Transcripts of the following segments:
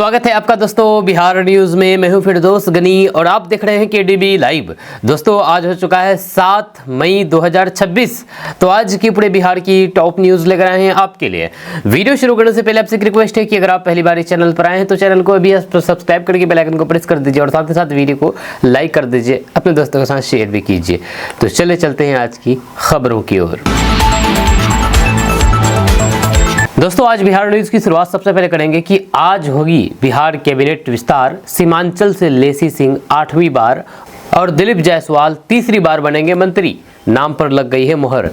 स्वागत है आपका दोस्तों बिहार न्यूज में। मैं हूं फिरदौस गनी और आप देख रहे हैं केडीबी लाइव। दोस्तों आज हो चुका है 7 मई 2026। तो आज की पूरे बिहार की टॉप न्यूज लेकर आए हैं आपके लिए। वीडियो शुरू करने से पहले आपसे एक रिक्वेस्ट है कि अगर आप पहली बार इस चैनल पर आए हैं तो चैनल को अभी सब्सक्राइब करके बेल आइकन को प्रेस कर दीजिए और साथ ही साथ वीडियो को लाइक कर दीजिए, अपने दोस्तों के साथ शेयर भी कीजिए। तो चले चलते हैं आज की खबरों की ओर। दोस्तों आज बिहार न्यूज की शुरुआत सबसे पहले करेंगे कि आज होगी बिहार कैबिनेट विस्तार। सीमांचल से लेसी सिंह 8वीं बार और दिलीप जायसवाल तीसरी बार बनेंगे मंत्री, नाम पर लग गई है मुहर।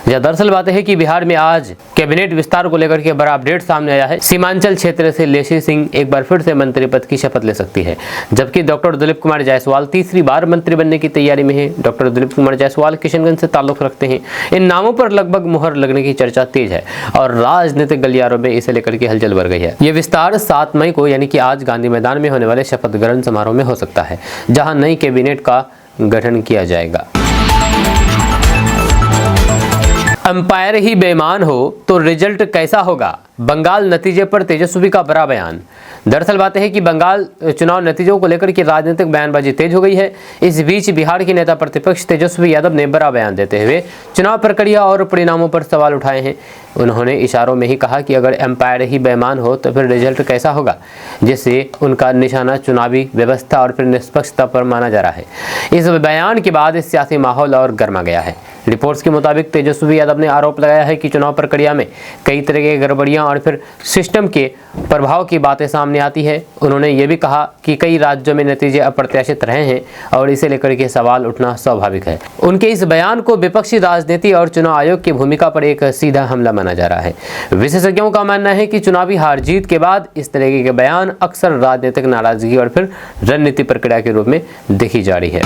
दरअसल बात है कि बिहार में आज कैबिनेट विस्तार को लेकर के बड़ा अपडेट सामने आया है। सीमांचल क्षेत्र से लेसी सिंह एक बार फिर से मंत्री पद की शपथ ले सकती है, जबकि डॉक्टर दिलीप कुमार जायसवाल तीसरी बार मंत्री बनने की तैयारी में है। डॉक्टर दिलीप कुमार जायसवाल किशनगंज से ताल्लुक रखते हैं। इन नामों पर लगभग मुहर लगने की चर्चा तेज है और राजनीतिक गलियारों में इसे लेकर के हलचल बढ़ गई है। ये विस्तार 7 मई को यानी कि आज गांधी मैदान में होने वाले शपथ ग्रहण समारोह में हो सकता है, जहां नई कैबिनेट का गठन किया जाएगा। अंपायर ही बेईमान हो तो रिजल्ट कैसा होगा? बंगाल नतीजे पर तेजस्वी का बड़ा बयान। दरअसल बात है कि बंगाल चुनाव नतीजों को लेकर के राजनीतिक बयानबाजी तेज हो गई है। इस बीच बिहार के नेता प्रतिपक्ष तेजस्वी यादव ने बड़ा बयान देते हुए चुनाव प्रक्रिया और परिणामों पर सवाल उठाए हैं। उन्होंने इशारों में ही कहा कि अगर एम्पायर ही बेईमान हो तो फिर रिजल्ट कैसा होगा, जिससे उनका निशाना चुनावी व्यवस्था और फिर निष्पक्षता पर माना जा रहा है। इस बयान के बाद सियासी माहौल और गर्मा गया है। रिपोर्ट्स के मुताबिक तेजस्वी यादव ने आरोप लगाया है कि चुनाव प्रक्रिया में कई तरह की गड़बड़ियां और फिर सिस्टम के प्रभाव की बातें सामने आती है। उन्होंने ये भी कहा कि कई राज्यों में नतीजे अप्रत्याशित रहे हैं और इसे लेकर के सवाल उठना स्वाभाविक है। उनके इस बयान को विपक्षी राजनीति और चुनाव आयोग की भूमिका पर एक सीधा हमला माना जा रहा है। विशेषज्ञों का मानना है कि चुनावी हार जीत के बाद इस तरह के बयान अक्सर राजनीतिक नाराजगी और फिर रणनीति प्रक्रिया के रूप में देखी जा रही है।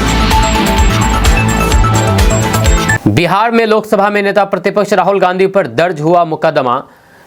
बिहार में लोकसभा में नेता प्रतिपक्ष राहुल गांधी पर दर्ज हुआ मुकदमा।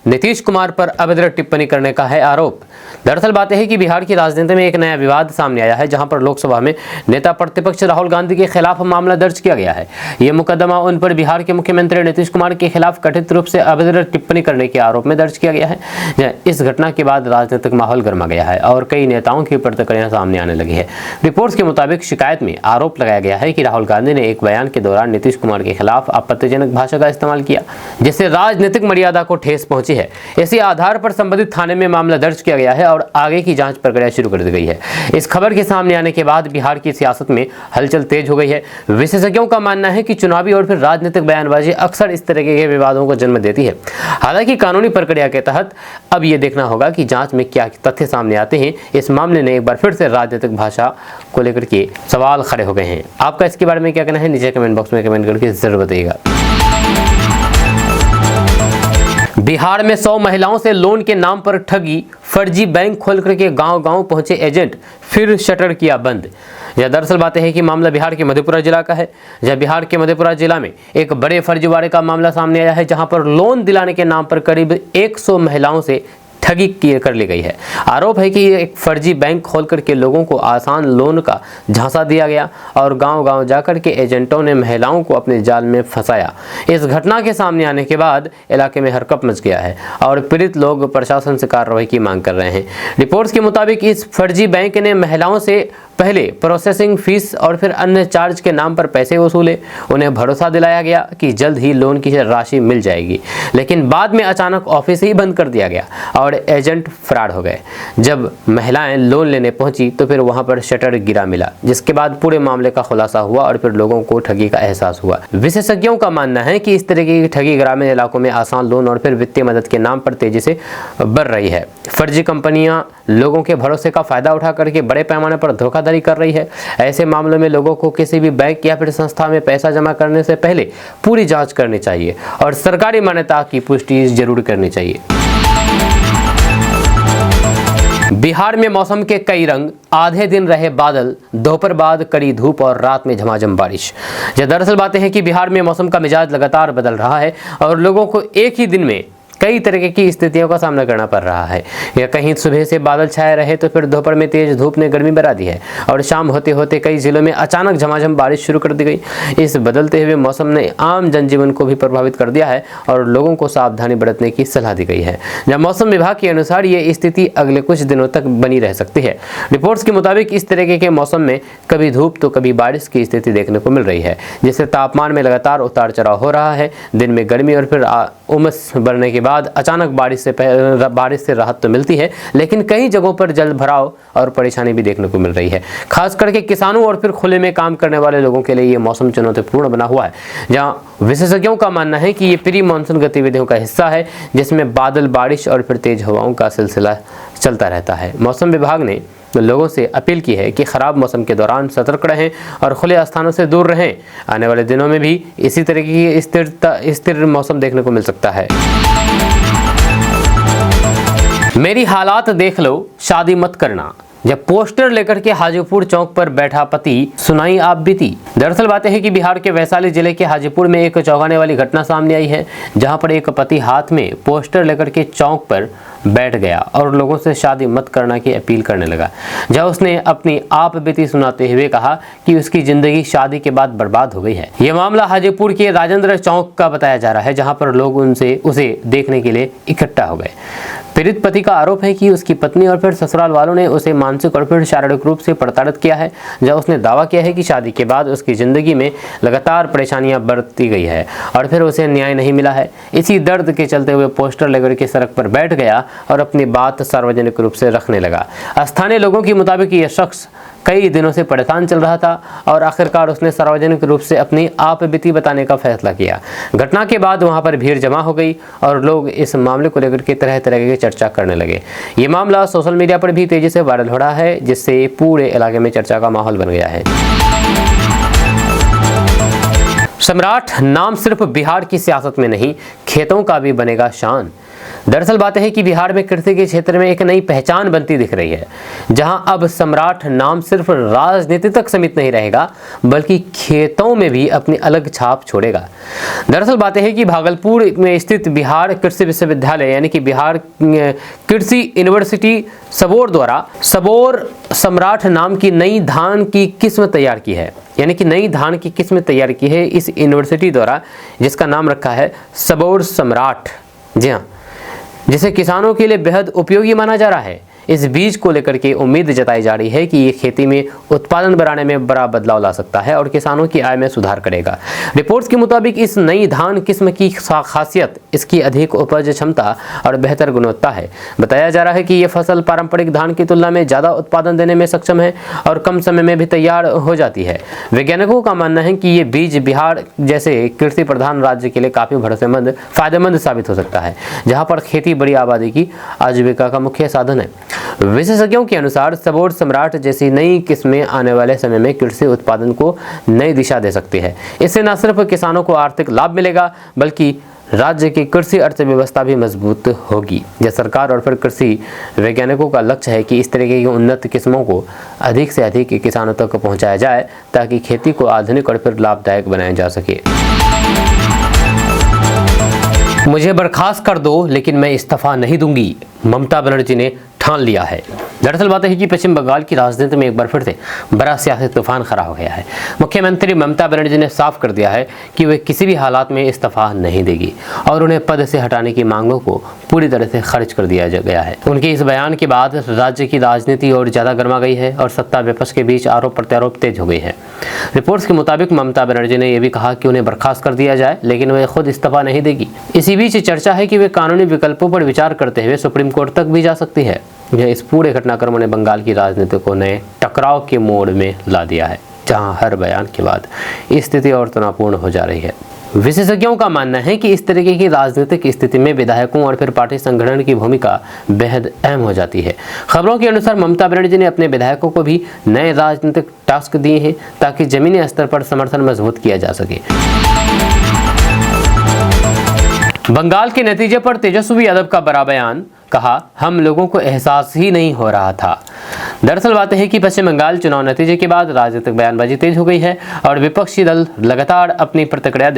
नीतीश कुमार पर अभद्र टिप्पणी करने का है आरोप। दरअसल बात है कि बिहार की राजनीति में एक नया विवाद सामने आया है, जहां पर लोकसभा में नेता प्रतिपक्ष राहुल गांधी के खिलाफ मामला दर्ज किया गया है। यह मुकदमा उन पर बिहार के मुख्यमंत्री नीतीश कुमार के खिलाफ कथित रूप से अभद्र टिप्पणी करने के आरोप में दर्ज किया गया है। इस घटना के बाद राजनीतिक माहौल गर्मा गया है और कई नेताओं की प्रतिक्रिया सामने आने लगी है। रिपोर्ट्स के मुताबिक शिकायत में आरोप लगाया गया है कि राहुल गांधी ने एक बयान के दौरान नीतीश कुमार के खिलाफ आपत्तिजनक भाषा का इस्तेमाल किया, जिससे राजनीतिक मर्यादा को ठेस पहुंची है। इसी आधार पर संबंधित थाने में मामला दर्ज किया गया है और आगे की जांच प्रक्रिया शुरू कर दी गई है। इस खबर के सामने आने के बाद बिहार की सियासत में हलचल तेज हो गई है। विशेषज्ञों का मानना है कि चुनावी और फिर राजनीतिक बयानबाजी अक्सर इस तरह के विवादों को जन्म देती है। हालांकि कानूनी प्रक्रिया के तहत अब यह देखना होगा कि जांच में क्या तथ्य सामने आते हैं। इस मामले ने एक बार फिर से राजनीतिक भाषा को लेकर के सवाल खड़े हो गए हैं। आपका इसके बारे में क्या कहना है, नीचे कमेंट बॉक्स में कमेंट करके जरूर बताइएगा। बिहार में 100 महिलाओं से लोन के नाम पर ठगी, फर्जी बैंक खोल करके गांव-गांव पहुंचे एजेंट, फिर शटर किया बंद। यह दरअसल बात है कि मामला बिहार के मधेपुरा जिला का है। जब बिहार के मधेपुरा जिला में एक बड़े फर्जीवाड़े का मामला सामने आया है, जहां पर लोन दिलाने के नाम पर करीब 100 महिलाओं से ठगी कर ली गई है। आरोप है कि एक फर्जी बैंक खोल करके लोगों को आसान लोन का झांसा दिया गया और गांव-गांव जाकर के एजेंटों ने महिलाओं को अपने जाल में फंसाया। इस घटना के सामने आने के बाद इलाके में हरकंप मच गया है और पीड़ित लोग प्रशासन से कार्रवाई की मांग कर रहे हैं। रिपोर्ट्स के मुताबिक इस फर्जी बैंक ने महिलाओं से पहले प्रोसेसिंग फीस और फिर अन्य चार्ज के नाम पर पैसे वसूले। उन्हें भरोसा दिलाया गया कि जल्द ही लोन की राशि मिल जाएगी, लेकिन बाद में अचानक ऑफिस ही बंद कर दिया गया और एजेंट फरार हो गए। जब महिलाएं लोन लेने पहुंची तो फिर वहां पर शटर गिरा मिला, जिसके बाद पूरे मामले का खुलासा हुआ और फिर लोगों को ठगी का एहसास हुआ। विशेषज्ञों का मानना है कि इस तरह की ठगी ग्रामीण इलाकों में आसान लोन और फिर वित्तीय मदद के नाम पर तेजी से बढ़ रही है। फर्जी कंपनियां लोगों के भरोसे का फायदा उठा करके बड़े पैमाने पर धोखाधड़ी कर रही है। ऐसे मामलों में लोगों को किसी भी बैंक या फिर संस्था में पैसा जमा करने से पहले पूरी जांच करनी चाहिए और सरकारी मान्यता की पुष्टि जरूर करनी चाहिए। बिहार में मौसम के कई रंग, आधे दिन रहे बादल, दोपहर बाद कड़ी धूप और रात में झमाझम बारिश। दरअसल बातें हैं कि बिहार में मौसम का मिजाज लगातार बदल रहा है और लोगों को एक ही दिन में कई तरह की स्थितियों का सामना करना पड़ रहा है। या कहीं सुबह से बादल छाए रहे तो फिर दोपहर में तेज धूप ने गर्मी बढ़ा दी है और शाम होते होते कई जिलों में अचानक झमाझम बारिश शुरू कर दी गई। इस बदलते हुए मौसम ने आम जनजीवन को भी प्रभावित कर दिया है और लोगों को सावधानी बरतने की सलाह दी गई है। जब मौसम विभाग के अनुसार ये स्थिति अगले कुछ दिनों तक बनी रह सकती है। रिपोर्ट्स के मुताबिक इस तरह के मौसम में कभी धूप तो कभी बारिश की स्थिति देखने को मिल रही है, जिससे तापमान में लगातार उतार चढ़ाव हो रहा है। दिन में गर्मी और फिर उमस बढ़ने के बाद अचानक बारिश से राहत तो मिलती है, लेकिन कई जगहों पर जल भराव और परेशानी भी देखने को मिल रही है। खास करके किसानों और फिर खुले में काम करने वाले लोगों के लिए ये मौसम चुनौतीपूर्ण बना हुआ है, जहां विशेषज्ञों का मानना है कि ये प्री मानसून गतिविधियों का हिस्सा है, जिसमें बादल, बारिश और फिर तेज हवाओं का सिलसिला चलता रहता है। मौसम विभाग ने लोगों से अपील की है कि खराब मौसम के दौरान सतर्क रहें और खुले स्थानों से दूर रहें। आने वाले दिनों में भी इसी तरह की स्थिर मौसम देखने को मिल सकता है। मेरी हालात देख लो, शादी मत करना। जब पोस्टर लेकर के हाजीपुर चौक पर बैठा पति, सुनाई आप बीती। दरअसल बातें हैं कि बिहार के वैशाली जिले के हाजीपुर में एक चौंकाने वाली घटना सामने आई है, जहां पर एक पति हाथ में पोस्टर लेकर के चौक पर बैठ गया और लोगों से शादी मत करना की अपील करने लगा। जहां उसने अपनी आप बीती सुनाते हुए कहा कि उसकी जिंदगी शादी के बाद बर्बाद हो गई है। यह मामला हाजीपुर के राजेंद्र चौक का बताया जा रहा है, जहां पर लोग उसे देखने के लिए इकट्ठा हो गए। पीड़ित पति का आरोप है कि उसकी पत्नी और फिर ससुराल वालों ने उसे मानसिक और फिर शारीरिक रूप से प्रताड़ित किया है। जब उसने दावा किया है कि शादी के बाद उसकी जिंदगी में लगातार परेशानियां बरती गई है और फिर उसे न्याय नहीं मिला है। इसी दर्द के चलते हुए पोस्टर लेकर के सड़क पर बैठ गया और अपनी बात सार्वजनिक रूप से रखने लगा। स्थानीय लोगों के मुताबिक यह शख्स कई दिनों से परेशान चल रहा था और आखिरकार उसने सार्वजनिक रूप से अपनी आप बीती बताने का फैसला किया। घटना के बाद वहां पर भीड़ जमा हो गई और लोग इस मामले को लेकर के तरह तरह की चर्चा करने लगे। ये मामला सोशल मीडिया पर भी तेजी से वायरल हो रहा है, जिससे पूरे इलाके में चर्चा का माहौल बन गया है। सम्राट नाम सिर्फ बिहार की सियासत में नहीं, खेतों का भी बनेगा शान। दरअसल बातें हैं कि बिहार में कृषि के क्षेत्र में एक नई पहचान बनती दिख रही है, जहां अब सम्राट नाम सिर्फ राजनीति तक सीमित नहीं रहेगा, बल्कि खेतों में भी अपनी अलग छाप छोड़ेगा। दरअसल बातें हैं कि भागलपुर में स्थित बिहार कृषि विश्वविद्यालय यानी कि बिहार कृषि यूनिवर्सिटी सबोर द्वारा सबोर सम्राट नाम की नई धान की किस्म तैयार की है, यानी कि नई धान की किस्म तैयार की है इस यूनिवर्सिटी द्वारा, जिसका नाम रखा है सबोर सम्राट। जी हाँ, जिसे किसानों के लिए बेहद उपयोगी माना जा रहा है। इस बीज को लेकर के उम्मीद जताई जा रही है कि ये खेती में उत्पादन बढ़ाने में बड़ा बदलाव ला सकता है और किसानों की आय में सुधार करेगा। रिपोर्ट्स के मुताबिक इस नई धान किस्म की खासियत इसकी अधिक उपज क्षमता और बेहतर गुणवत्ता है। बताया जा रहा है कि ये फसल पारंपरिक धान की तुलना में ज़्यादा उत्पादन देने में सक्षम है और कम समय में भी तैयार हो जाती है। वैज्ञानिकों का मानना है कि ये बीज बिहार जैसे कृषि प्रधान राज्य के लिए काफ़ी भरोसेमंद फायदेमंद साबित हो सकता है, जहाँ पर खेती बड़ी आबादी की आजीविका का मुख्य साधन है। विशेषज्ञों के अनुसार सबोर सम्राट जैसी नई किस्में आने वाले समय में कृषि उत्पादन को नई दिशा दे सकती है। इससे न सिर्फ किसानों को आर्थिक लाभ मिलेगा, बल्कि राज्य की कृषि अर्थव्यवस्था भी मजबूत होगी। यह सरकार और फिर कृषि वैज्ञानिकों का लक्ष्य है कि इस तरीके की उन्नत किस्मों को अधिक से अधिक किसानों तक पहुंचाया जाए, ताकि खेती को आधुनिक और फिर लाभदायक बनाया जा सके। मुझे बर्खास्त कर दो, लेकिन मैं इस्तीफा नहीं दूंगी, ममता बनर्जी ने ठान लिया है। दरअसल बात है कि पश्चिम बंगाल की राजनीति में एक बार फिर से बड़ा सियासी तूफान खड़ा हो गया है। मुख्यमंत्री ममता बनर्जी ने साफ कर दिया है कि वे किसी भी हालात में इस्तीफा नहीं देगी और उन्हें पद से हटाने की मांगों को पूरी तरह से खारिज कर दिया गया है। उनके इस बयान के बाद राज्य की राजनीति और ज़्यादा गर्मा गई है और सत्ता विपक्ष के बीच आरोप प्रत्यारोप तेज हो गई है। रिपोर्ट्स के मुताबिक ममता बनर्जी ने यह भी कहा कि उन्हें बर्खास्त कर दिया जाए, लेकिन वे खुद इस्तीफा नहीं देगी। इसी बीच चर्चा है कि वे कानूनी विकल्पों पर विचार करते हुए सुप्रीम कोर्ट तक भी जा सकती है। इस पूरे घटनाक्रम ने बंगाल की राजनीति को नए टकराव के मोड़ में ला दिया है, जहां हर बयान के बाद स्थिति और तनावपूर्ण हो जा रही है। विशेषज्ञों का मानना है कि इस तरीके की राजनीतिक स्थिति में विधायकों और फिर पार्टी संगठन की भूमिका बेहद अहम हो जाती है। खबरों के अनुसार ममता बनर्जी ने अपने विधायकों को भी नए राजनीतिक टास्क दिए हैं, ताकि जमीनी स्तर पर समर्थन मजबूत किया जा सके। बंगाल के नतीजे पर तेजस्वी यादव का बड़ा बयान, कहा हम लोगों को एहसास ही नहीं हो रहा था। दरअसल बात है कि पश्चिम बंगाल चुनाव नतीजे के बाद राजनीतिक बयानबाजी तेज हो गई है और विपक्षी दल लगातार अपनी प्रतिक्रिया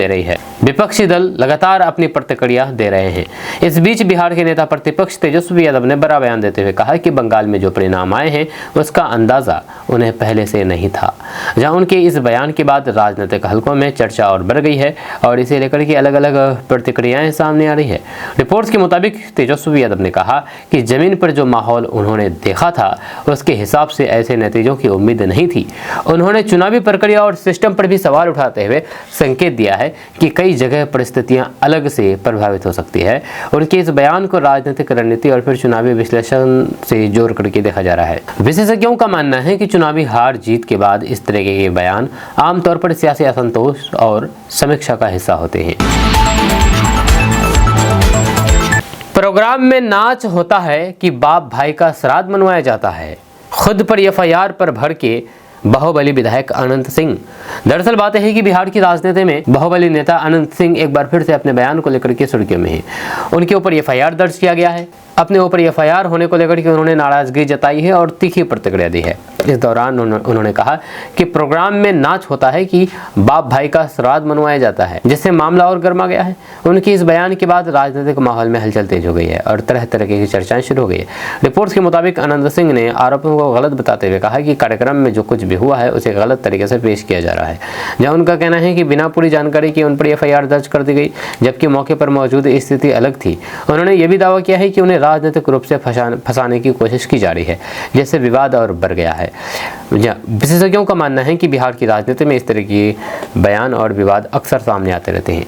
दे रहे हैं। इस बीच बिहार के नेता प्रतिपक्ष तेजस्वी यादव ने बड़ा बयान देते हुए कहा कि बंगाल में जो परिणाम आए हैं उसका अंदाजा उन्हें पहले से नहीं था। जहां उनके इस बयान के बाद राजनीतिक हलकों में चर्चा और बढ़ गई है और इसे लेकर के अलग अलग प्रतिक्रियाएं सामने आ रही है। रिपोर्ट्स के मुताबिक तेजस्वी यादव ने कहा कि जमीन पर जो माहौल उन्होंने देखा था उसके हिसाब से ऐसे नतीजों की उम्मीद नहीं थी। उन्होंने चुनावी प्रक्रिया और सिस्टम पर भी सवाल उठाते हुए संकेत दिया है कि कई जगह परिस्थितियां अलग से प्रभावित हो सकती है। उनके इस बयान को राजनीतिक रणनीति और फिर चुनावी विश्लेषण से जोड़ करके देखा जा रहा है। विशेषज्ञों का मानना है कि चुनावी हार जीत के बाद इस तरह के बयान आमतौर पर सियासी असंतोष और समीक्षा का हिस्सा होते हैं। प्रोग्राम में नाच होता है कि बाप भाई का श्राद्ध मनवाया जाता है, खुद पर एफआईआर पर भर के बाहुबली विधायक अनंत सिंह। दरअसल बात है कि बिहार की राजनीति में बाहुबली नेता अनंत सिंह एक बार फिर से अपने बयान को लेकर के सुर्खियों में हैं। उनके ऊपर एफआईआर दर्ज किया गया है। अपने ऊपर एफआईआर होने को लेकर के उन्होंने नाराजगी जताई है और तीखी प्रतिक्रिया दी है। इस दौरान उन्होंने कहा कि प्रोग्राम में नाच होता है कि बाप भाई का श्राद्ध मनवाया जाता है, जिससे मामला और गर्मा गया है। उनके इस बयान के बाद राजनीतिक माहौल में हलचल तेज हो गई है और तरह तरह की चर्चाएं शुरू हो गई है। रिपोर्ट्स के मुताबिक अनंत सिंह ने आरोपों को गलत बताते हुए कहा कि कार्यक्रम में जो कुछ भी हुआ है उसे गलत तरीके से पेश किया जा रहा है। जहां उनका कहना है कि बिना पूरी जानकारी के उन पर एफआईआर दर्ज कर दी गई, जबकि मौके पर मौजूद स्थिति अलग थी। उन्होंने यह भी दावा किया है कि उन्हें राजनीतिक रूप से फंसाने की कोशिश की जा रही है, जिससे विवाद और बढ़ गया है। विशेषज्ञों का मानना है कि बिहार की राजनीति में इस तरह के बयान और विवाद अक्सर सामने आते रहते हैं।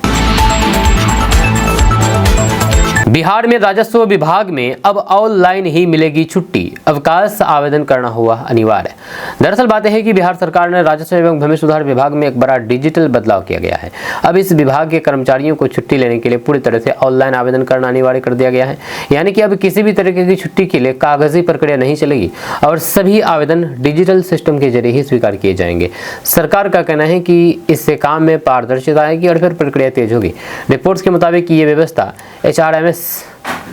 बिहार में राजस्व विभाग में अब ऑनलाइन ही मिलेगी छुट्टी, अवकाश आवेदन करना हुआ अनिवार्य। दरअसल बात है कि बिहार सरकार ने राजस्व एवं भूमि सुधार विभाग में एक बड़ा डिजिटल बदलाव किया गया है। अब इस विभाग के कर्मचारियों को छुट्टी लेने के लिए पूरी तरह से ऑनलाइन आवेदन करना अनिवार्य कर दिया गया है। यानी कि अब किसी भी तरीके की छुट्टी के लिए कागजी प्रक्रिया नहीं चलेगी और सभी आवेदन डिजिटल सिस्टम के जरिए ही स्वीकार किए जाएंगे। सरकार का कहना है कि इससे काम में पारदर्शिता आएगी और फिर प्रक्रिया तेज होगी। रिपोर्ट्स के मुताबिक ये व्यवस्था HRMS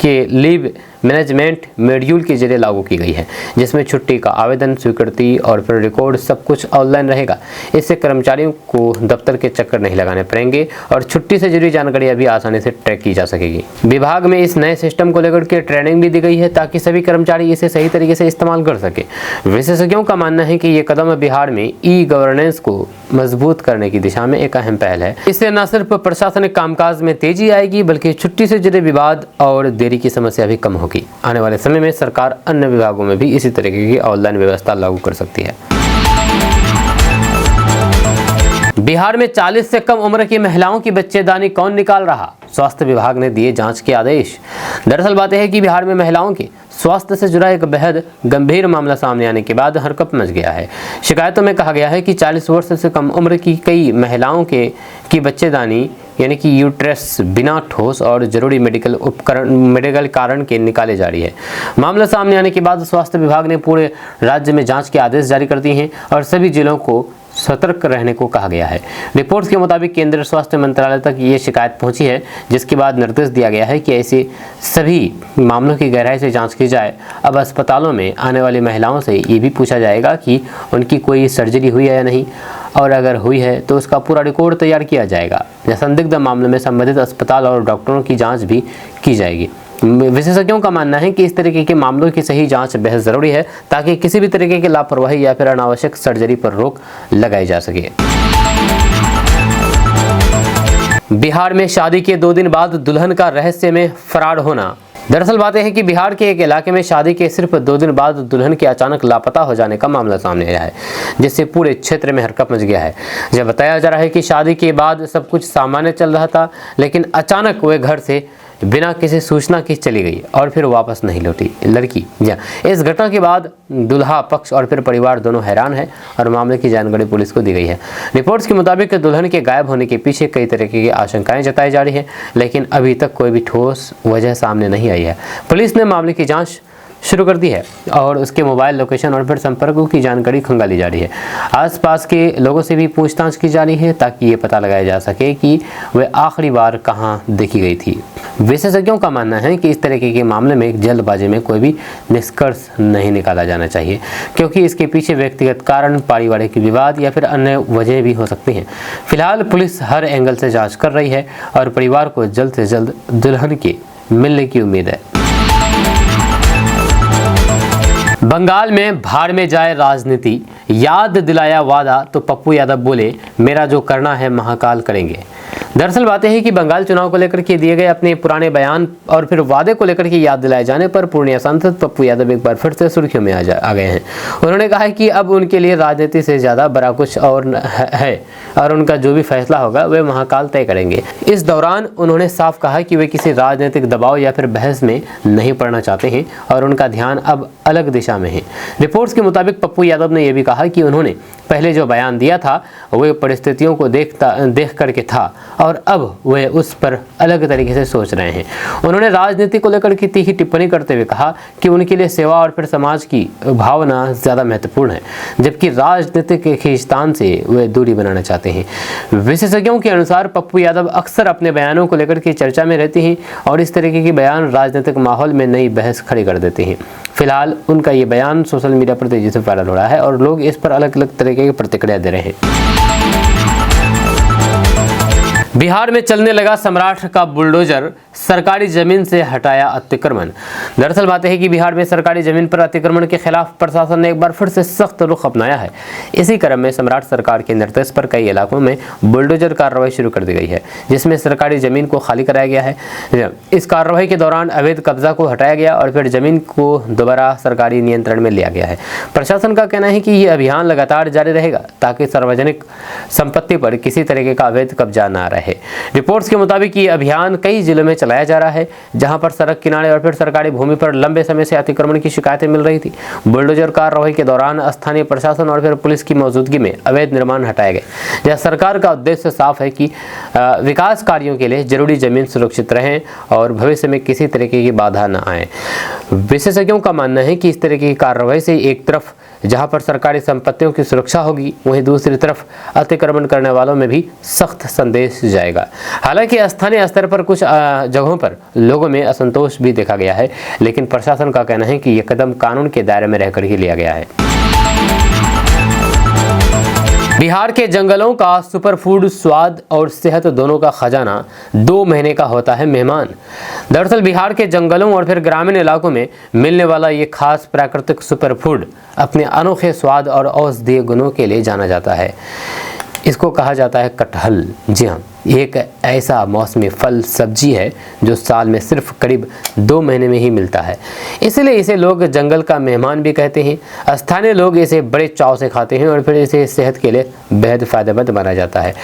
के लीव मैनेजमेंट मॉड्यूल के जरिए लागू की गई है, जिसमें छुट्टी का आवेदन, स्वीकृति और फिर रिकॉर्ड सब कुछ ऑनलाइन रहेगा। इससे कर्मचारियों को दफ्तर के चक्कर नहीं लगाने पड़ेंगे और छुट्टी से जुड़ी जानकारी अभी आसानी से ट्रैक की जा सकेगी। विभाग में इस नए सिस्टम को लेकर के ट्रेनिंग भी दी गई है ताकि सभी कर्मचारी इसे सही तरीके से इस्तेमाल कर सके। विशेषज्ञों का मानना है कि ये कदम बिहार में ई गवर्नेंस को मजबूत करने की दिशा में एक अहम पहल है। इससे न सिर्फ प्रशासनिक कामकाज में तेजी आएगी बल्कि छुट्टी से जुड़े विवाद और देरी की समस्या भी कम होगी। आने वाले समय में सरकार अन्य विभागों में भी इसी तरीके की ऑनलाइन व्यवस्था लागू कर सकती है। बिहार में 40 से कम उम्र की महिलाओं की बच्चेदानी कौन निकाल रहा, स्वास्थ्य विभाग ने दिए जांच के आदेश। दरअसल बात है कि बिहार में महिलाओं के स्वास्थ्य से जुड़ा एक बेहद गंभीर मामला सामने आने के बाद हरकत मच गया है। शिकायतों में कहा गया है कि 40 वर्ष से कम उम्र की कई महिलाओं की बच्चेदानी यानी कि यूट्रस बिना ठोस और जरूरी मेडिकल कारण के निकाले जा रही है। मामला सामने आने के बाद स्वास्थ्य विभाग ने पूरे राज्य में जांच के आदेश जारी कर दिए हैं और सभी जिलों को सतर्क रहने को कहा गया है। रिपोर्ट्स के मुताबिक केंद्रीय स्वास्थ्य मंत्रालय तक ये शिकायत पहुंची है, जिसके बाद निर्देश दिया गया है कि ऐसे सभी मामलों की गहराई से जांच की जाए। अब अस्पतालों में आने वाली महिलाओं से ये भी पूछा जाएगा कि उनकी कोई सर्जरी हुई है या नहीं, और अगर हुई है तो उसका पूरा रिकॉर्ड तैयार किया जाएगा। संदिग्ध मामलों में संबंधित अस्पताल और डॉक्टरों की जाँच भी की जाएगी। विशेषज्ञों का मानना है कि इस तरीके के मामलों की सही जांच बेहद जरूरी है ताकि किसी भी तरीके की लापरवाही या फिर अनावश्यक सर्जरी पर रोक लगाई जा सके। बिहार में शादी के 2 दिन बाद दुल्हन का रहस्य में फरार होना। दरअसल बात यह है कि बिहार के एक इलाके में शादी के सिर्फ 2 दिन बाद दुल्हन के अचानक लापता हो जाने का मामला सामने आया है, जिससे पूरे क्षेत्र में हरकत मच गया है। जब बताया जा रहा है कि शादी के बाद सब कुछ सामान्य चल रहा था, लेकिन अचानक वह घर से बिना किसी सूचना के चली गई और फिर वापस नहीं लौटी लड़की। इस घटना के बाद दुल्हा पक्ष और फिर परिवार दोनों हैरान है और मामले की जानकारी पुलिस को दी गई है। रिपोर्ट्स के मुताबिक दुल्हन के गायब होने के पीछे कई तरह की आशंकाएं जताई जा रही है, लेकिन अभी तक कोई भी ठोस वजह सामने नहीं आई है। पुलिस ने मामले की जाँच शुरू कर दी है और उसके मोबाइल लोकेशन और फिर संपर्कों की जानकारी खंगाली जा रही है। आसपास के लोगों से भी पूछताछ की जा रही है ताकि ये पता लगाया जा सके कि वह आखिरी बार कहां देखी गई थी। विशेषज्ञों का मानना है कि इस तरीके के मामले में जल्दबाजी में कोई भी निष्कर्ष नहीं निकाला जाना चाहिए, क्योंकि इसके पीछे व्यक्तिगत कारण, पारिवारिक विवाद या फिर अन्य वजह भी हो सकती हैं। फिलहाल पुलिस हर एंगल से जांच कर रही है और परिवार को जल्द से जल्द दुल्हन के मिलने की उम्मीद है। बंगाल में भाड़ में जाए राजनीति, याद दिलाया वादा तो पप्पू यादव बोले मेरा जो करना है महाकाल करेंगे। दरअसल बातें हैं कि बंगाल चुनाव को लेकर के दिए गए अपने पुराने बयान और फिर वादे को लेकर के याद दिलाए जाने पर पूर्णिया सांसद पप्पू यादव एक बार फिर से सुर्खियों में आ गए हैं। उन्होंने कहा है कि अब उनके लिए राजनीति से ज़्यादा बड़ा कुछ और है और उनका जो भी फैसला होगा वे महाकाल तय करेंगे। इस दौरान उन्होंने साफ कहा कि वे किसी राजनीतिक दबाव या फिर बहस में नहीं पड़ना चाहते हैं और उनका ध्यान अब अलग दिशा में है। रिपोर्ट्स के मुताबिक पप्पू यादव ने यह भी कहा कि उन्होंने पहले जो बयान दिया था वे परिस्थितियों को देख करके था और अब वे उस पर अलग तरीके से सोच रहे हैं। उन्होंने राजनीति को लेकर की तीखी टिप्पणी करते हुए कहा कि उनके लिए सेवा और फिर समाज की भावना ज़्यादा महत्वपूर्ण है, जबकि राजनीतिक के खींचतान से वे दूरी बनाना चाहते हैं। विशेषज्ञों के अनुसार पप्पू यादव अक्सर अपने बयानों को लेकर के चर्चा में रहती हैं और इस तरीके के बयान राजनीतिक माहौल में नई बहस खड़ी कर देते हैं। फिलहाल उनका ये बयान सोशल मीडिया पर तेजी से वायरल हो रहा है और लोग इस पर अलग अलग तरीके की प्रतिक्रिया दे रहे हैं। बिहार में चलने लगा सम्राट का बुलडोजर, सरकारी जमीन से हटाया अतिक्रमण। दरअसल बातें है कि बिहार में सरकारी जमीन पर अतिक्रमण के खिलाफ प्रशासन ने एक बार फिर से सख्त रुख अपनाया है। इसी क्रम में सम्राट सरकार के निर्देश पर कई इलाकों में बुलडोजर कार्रवाई शुरू कर दी गई है, जिसमें सरकारी जमीन को खाली कराया गया है। इस कार्रवाई के दौरान अवैध कब्जा को हटाया गया और फिर जमीन को दोबारा सरकारी नियंत्रण में लिया गया है। प्रशासन का कहना है कि ये अभियान लगातार जारी रहेगा ताकि सार्वजनिक संपत्ति पर किसी तरीके का अवैध कब्जा न रहे। रिपोर्ट्स के मुताबिक ये अभियान कई जिलों में चलाया जा रहा है, जहां पर सड़क किनारे और फिर सरकारी भूमि पर लंबे समय से अतिक्रमण की शिकायतें मिल रही थी। बुलडोजर कार्रवाई के दौरान स्थानीय प्रशासन और फिर पुलिस की मौजूदगी में अवैध निर्माण हटाए गए। यह सरकार का उद्देश्य साफ है कि विकास कार्यों के लिए जरूरी जमीन सुरक्षित रहें और भविष्य में किसी तरीके की बाधा न आए। विशेषज्ञों का मानना है कि इस तरह की कार्रवाई से एक तरफ जहां पर सरकारी संपत्तियों की सुरक्षा होगी, वहीं दूसरी तरफ अतिक्रमण करने वालों में भी सख्त संदेश जाएगा। हालांकि स्थानीय स्तर पर कुछ जगहों पर लोगों में असंतोष भी देखा गया है, लेकिन प्रशासन का कहना है कि यह कदम कानून के दायरे में रहकर ही लिया गया है। बिहार के जंगलों का सुपरफूड स्वाद और सेहत दोनों का खजाना 2 महीने का होता है मेहमान। दरअसल बिहार के जंगलों और फिर ग्रामीण इलाकों में मिलने वाला ये खास प्राकृतिक सुपरफूड अपने अनोखे स्वाद और औषधीय गुणों के लिए जाना जाता है। इसको कहा जाता है कटहल। जी हाँ, एक ऐसा मौसमी फल सब्जी है जो साल में सिर्फ करीब 2 महीने में ही मिलता है, इसलिए इसे लोग जंगल का मेहमान भी कहते हैं। स्थानीय लोग इसे बड़े चाव से खाते हैं और फिर इसे सेहत के लिए बेहद फायदेमंद माना जाता है।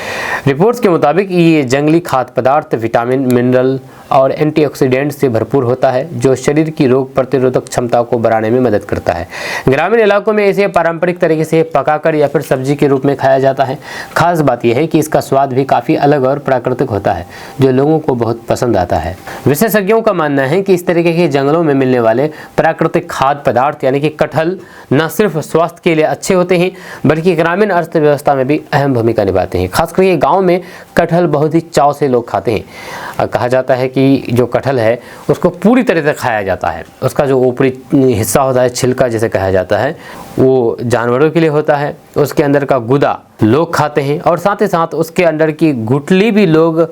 रिपोर्ट्स के मुताबिक ये जंगली खाद्य पदार्थ विटामिन, मिनरल और एंटीऑक्सीडेंट से भरपूर होता है, जो शरीर की रोग प्रतिरोधक क्षमता को बढ़ाने में मदद करता है। ग्रामीण इलाकों में इसे पारंपरिक तरीके से पकाकर या फिर सब्जी के रूप में खाया जाता है। खास बात यह है कि इसका स्वाद भी काफ़ी अलग और प्राकृतिक होता है, जो लोगों को बहुत पसंद आता है। विशेषज्ञों का मानना है कि इस तरीके के जंगलों में मिलने वाले प्राकृतिक खाद्य पदार्थ यानी कि कटहल न सिर्फ स्वास्थ्य के लिए अच्छे होते हैं, बल्कि ग्रामीण अर्थव्यवस्था में भी अहम भूमिका निभाते हैं। खासकर ये गाँव में कटहल बहुत ही चाव से लोग खाते हैं। कहा जाता है कि जो कटहल है उसको पूरी तरह से खाया जाता है। उसका जो ऊपरी हिस्सा होता है, छिलका जिसे कहा जाता है, वो जानवरों के लिए होता है। उसके अंदर का गुदा लोग खाते हैं और साथ ही साथ उसके अंदर की गुठली भी लोग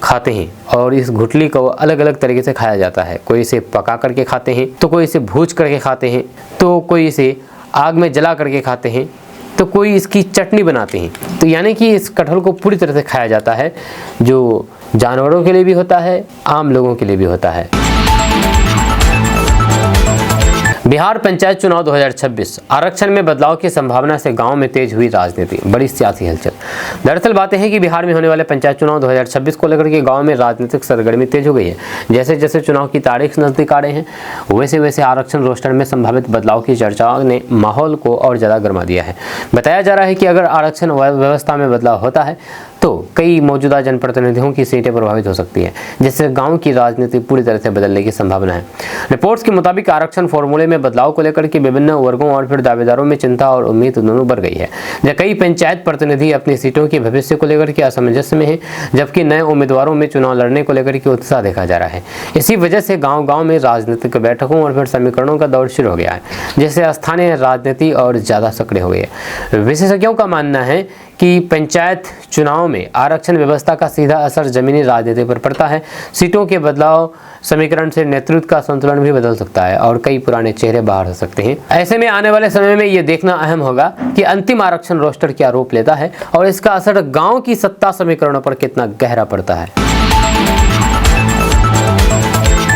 खाते हैं और इस गुठली को अलग अलग तरीके से खाया जाता है। कोई इसे पका करके खाते हैं, तो कोई इसे भूज करके खाते हैं, तो कोई इसे आग में जला करके खाते हैं, तो कोई इसकी चटनी बनाते हैं। तो यानी कि इस कटहल को पूरी तरह से खाया जाता है, जो जानवरों के लिए भी होता है, आम लोगों के लिए भी होता है। बिहार पंचायत चुनाव 2026, आरक्षण में बदलाव की संभावना से गांव में तेज हुई राजनीति, बड़ी सियासी हलचल। दरअसल बातें हैं कि बिहार में होने वाले पंचायत चुनाव 2026 को लेकर के गांव में राजनीतिक सरगर्मी तेज हो गई है। जैसे जैसे चुनाव की तारीख नजदीक आ रहे हैं, वैसे वैसे आरक्षण रोस्टर में संभावित बदलाव की चर्चाओं ने माहौल को और ज़्यादा गर्मा दिया है। बताया जा रहा है कि अगर आरक्षण व्यवस्था में बदलाव होता है तो कई मौजूदा जनप्रतिनिधियों की सीटें प्रभावित हो सकती हैं, जिससे गांव की राजनीति पूरी तरह से बदलने की संभावना है। रिपोर्ट्स के मुताबिक आरक्षण फॉर्मूले में बदलाव को लेकर के विभिन्न वर्गों और फिर दावेदारों में चिंता और उम्मीद दोनों बढ़ गई है। कई पंचायत प्रतिनिधि अपनी सीटों के भविष्य को लेकर के असमंजस में हैं, जबकि नए उम्मीदवारों में चुनाव लड़ने को लेकर के उत्साह देखा जा रहा है। इसी वजह से गाँव-गाँव में राजनीतिक बैठकों और फिर समीकरणों का दौर शुरू हो गया है, जिससे स्थानीय राजनीति और ज़्यादा सक्रिय हो गई है। विशेषज्ञों का मानना है कि पंचायत चुनाव में आरक्षण व्यवस्था का सीधा असर जमीनी राजनीति पर पड़ता है। सीटों के बदलाव समीकरण से नेतृत्व का संतुलन भी बदल सकता है और कई पुराने चेहरे बाहर हो सकते हैं। ऐसे में आने वाले समय में ये देखना अहम होगा कि अंतिम आरक्षण रोस्टर क्या रूप लेता है और इसका असर गांव की सत्ता समीकरणों पर कितना गहरा पड़ता है।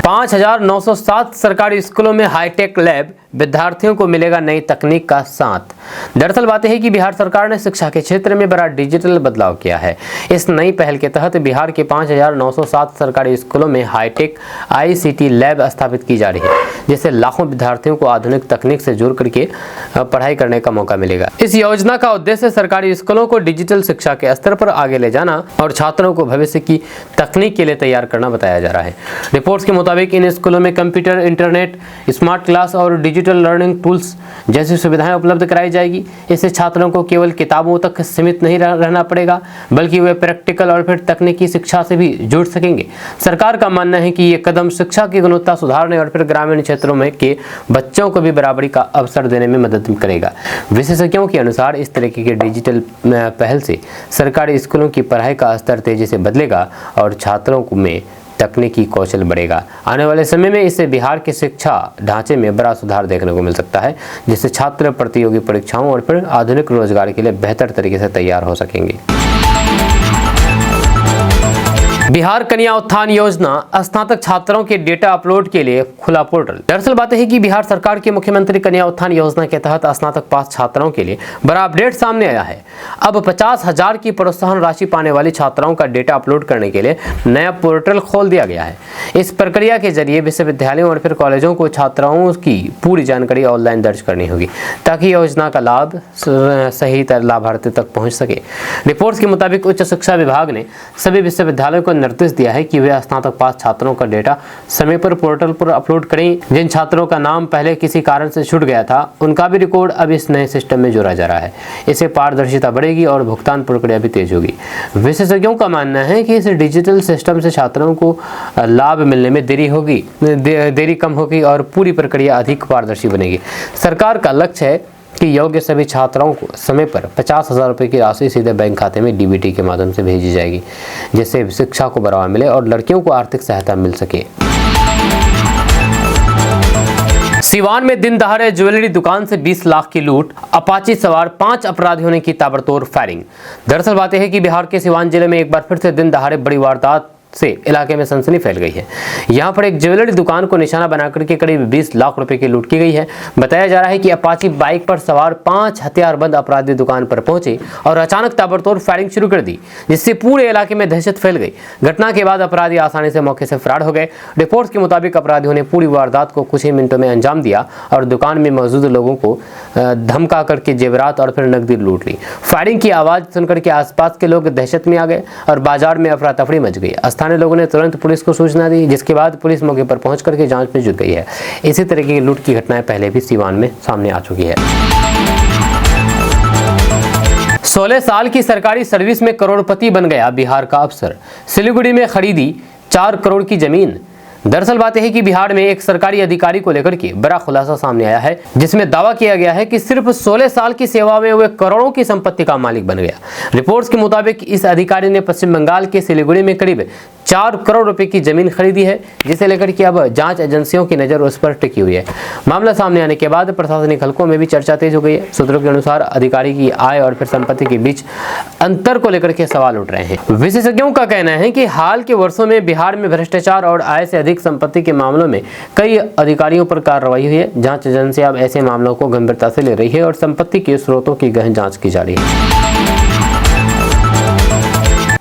5,907 सरकारी स्कूलों में हाईटेक लैब, विद्यार्थियों को मिलेगा नई तकनीक का साथ। दरअसल बात है कि बिहार सरकार ने शिक्षा के क्षेत्र में बड़ा डिजिटल बदलाव किया है। इस नई पहल के तहत बिहार के 5,907 सरकारी स्कूलों में हाईटेक ICT लैब स्थापित की जा रही है, जिससे लाखों विद्यार्थियों को आधुनिक तकनीक से जोड़ करके पढ़ाई करने का मौका मिलेगा। इस योजना का उद्देश्य सरकारी स्कूलों को डिजिटल शिक्षा के स्तर पर आगे ले जाना और छात्रों को भविष्य की तकनीक के लिए तैयार करना बताया जा रहा है। रिपोर्ट्स के मुताबिक इन स्कूलों में कंप्यूटर, इंटरनेट, स्मार्ट क्लास और डिजिटल लर्निंग टूल्स जैसी सुविधाएं उपलब्ध कराई जाएगी। इससे छात्रों को केवल किताबों तक सीमित नहीं रहना पड़ेगा, बल्कि वे प्रैक्टिकल और फिर तकनीकी शिक्षा से भी जुड़ सकेंगे। सरकार का मानना है कि ये कदम शिक्षा की गुणवत्ता सुधारने और फिर ग्रामीण क्षेत्रों में के बच्चों को भी बराबरी का अवसर देने में मदद करेगा। विशेषज्ञों के अनुसार इस तरीके के डिजिटल पहल से सरकारी स्कूलों की पढ़ाई का स्तर तेजी से बदलेगा और छात्रों में तकनीकी कौशल बढ़ेगा। आने वाले समय में इससे बिहार के शिक्षा ढांचे में बड़ा सुधार देखने को मिल सकता है, जिससे छात्र प्रतियोगी परीक्षाओं और फिर आधुनिक रोजगार के लिए बेहतर तरीके से तैयार हो सकेंगे। बिहार कन्या उत्थान योजना स्नातक छात्रों के डेटा अपलोड के लिए खुला पोर्टल। दरअसल बात है कि बिहार सरकार के मुख्यमंत्री कन्या उत्थान योजना के तहत स्नातक पास छात्राओं के लिए बड़ा अपडेट सामने आया है। अब 50,000 की प्रोत्साहन राशि पाने वाली छात्राओं का डेटा अपलोड करने के लिए नया पोर्टल खोल दिया गया है। इस प्रक्रिया के जरिए विश्वविद्यालयों और फिर कॉलेजों को छात्राओं की पूरी जानकारी ऑनलाइन दर्ज करनी होगी, ताकि योजना का लाभ सही तरह लाभार्थी तक पहुँच सके। रिपोर्ट्स के मुताबिक उच्च शिक्षा विभाग ने सभी विश्वविद्यालयों को निर्देश दिया है कि वे स्नातक पास छात्रों का डेटा समय पर पोर्टल पर अपलोड करें। जिन छात्रों का नाम पहले किसी कारण से छूट गया था, उनका भी रिकॉर्ड अब इस नए सिस्टम में जोड़ा जा रहा है। इससे पारदर्शिता बढ़ेगी और भुगतान प्रक्रिया भी तेज होगी। विशेषज्ञों का मानना है कि इस डिजिटल सिस्टम से छात्रों को लाभ मिलने में देरी कम होगी और पूरी प्रक्रिया अधिक पारदर्शी बनेगी। सरकार का लक्ष्य है कि योग्य सभी छात्राओं को समय पर 50,000 रुपये की राशि सीधे बैंक खाते में DBT के माध्यम से भेजी जाएगी, जिससे शिक्षा को बढ़ावा मिले और लड़कियों को आर्थिक सहायता मिल सके। सिवान में दिन दहाड़े ज्वेलरी दुकान से 20 लाख की लूट, अपाची सवार 5 अपराधियों ने की ताबड़तोड़ फायरिंग। दरअसल बात है कि बिहार के सिवान जिले में एक बार फिर से दिन दहाड़े बड़ी वारदात से इलाके में सनसनी फैल गई है। यहाँ पर एक ज्वेलरी दुकान को निशाना बनाकर के करीब 20 लाख रुपए की लूट की गई है। बताया जा रहा है कि अपाची बाइक पर सवार 5 हथियारबंद अपराधी दुकान पर पहुंचे और अचानक ताबड़तोड़ फायरिंग शुरू कर दी, जिससे पूरे इलाके में दहशत फैल गई। घटना के बाद अपराधी आसानी से मौके से फरार हो गए। रिपोर्ट्स के मुताबिक अपराधियों ने पूरी वारदात को कुछ ही मिनटों में अंजाम दिया और दुकान में मौजूद लोगों को धमका करके जेवरात और फिर नकदी लूट ली। फायरिंग की आवाज सुनकर के आसपास के लोग दहशत में आ गए और बाजार में अफरा तफरी मच गई। स्थानीय लोगों ने तुरंत पुलिस को सूचना दी, जिसके बाद पुलिस मौके पर पहुंच करके जांच में जुट गई है। इसी तरह की लूट की घटनाएं पहले भी सिवान में सामने आ चुकी है। 16 साल की सरकारी सर्विस में करोड़पति बन गया बिहार का अफसर। सिलीगुड़ी में खरीदी 4 करोड़ की जमीन। दरअसल बात है कि बिहार में एक सरकारी अधिकारी को लेकर के बड़ा खुलासा सामने आया है, जिसमें दावा किया गया है कि सिर्फ 16 साल की सेवा में वे करोड़ों की संपत्ति का मालिक बन गया। रिपोर्ट्स के मुताबिक इस अधिकारी ने पश्चिम बंगाल के सिलीगुड़ी में करीब 4 करोड़ रुपए की जमीन खरीदी है, जिसे लेकर के अब जांच एजेंसियों की नजर उस पर टिकी हुई है। मामला सामने आने के बाद प्रशासनिक हलकों में भी चर्चा तेज हो गई है। सूत्रों के अनुसार अधिकारी की आय और फिर संपत्ति के बीच अंतर को लेकर के सवाल उठ रहे हैं। विशेषज्ञों का कहना है कि हाल के वर्षों में बिहार में भ्रष्टाचार और आय से अधिक संपत्ति के मामलों में कई अधिकारियों पर कार्रवाई हुई है। जांच एजेंसी अब ऐसे मामलों को गंभीरता से ले रही है और संपत्ति के स्रोतों की गहन जांच की जा रही है।